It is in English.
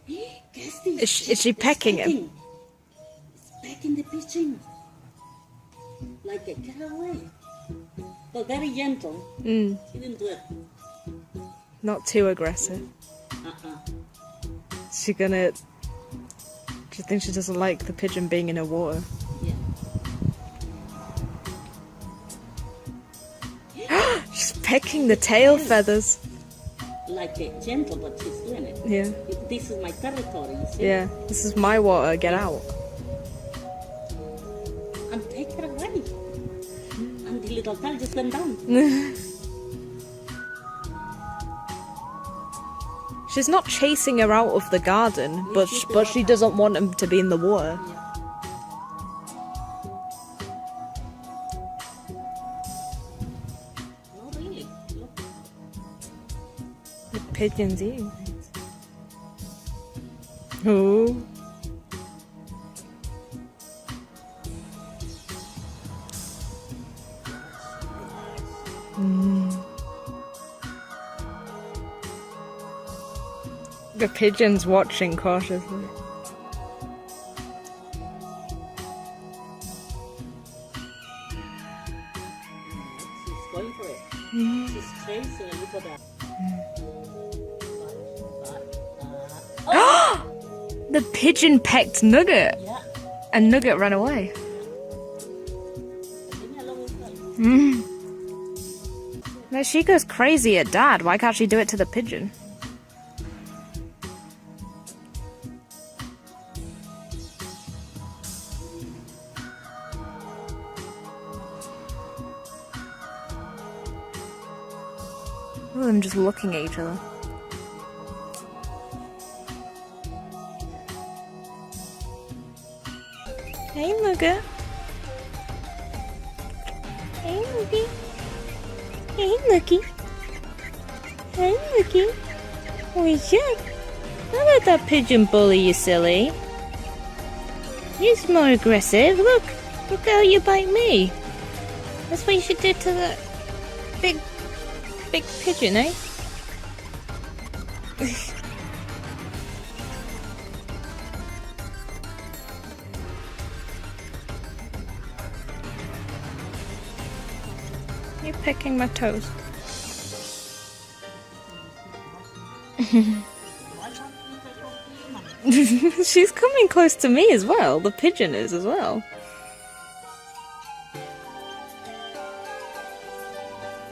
Is she pecking him? It's pecking the pigeon. Like a get away. But very gentle. She didn't do it. Not too aggressive. Is she gonna... Do you think she doesn't like the pigeon being in her water? Yeah. She's pecking the tail feathers. Like a gentle, but she's doing it. Yeah. This is my territory, you see? Yeah. This is my water, get out. And take her away. And the little tail just went down. She's not chasing her out of the garden, but she doesn't want him to be in the water. Yeah. No, really. Look. The pigeon's eating things. Oh. The pigeon's watching cautiously. She's going for it. She's chasing a little bit. The pigeon pecked Nugget, Yeah. and Nugget ran away. Leave me alone with her. No, she goes crazy at Dad. Why can't she do it to the pigeon? Look at them just looking at each other. Hey, Nugget. Hey, Nugget. Hey, Nookie. Hey, Nookie. What's up? How about that pigeon bully, you silly? He's more aggressive. Look how you bite me. That's what you should do to the big pigeon, eh? You're pecking my toes. She's coming close to me as well. The pigeon is as well.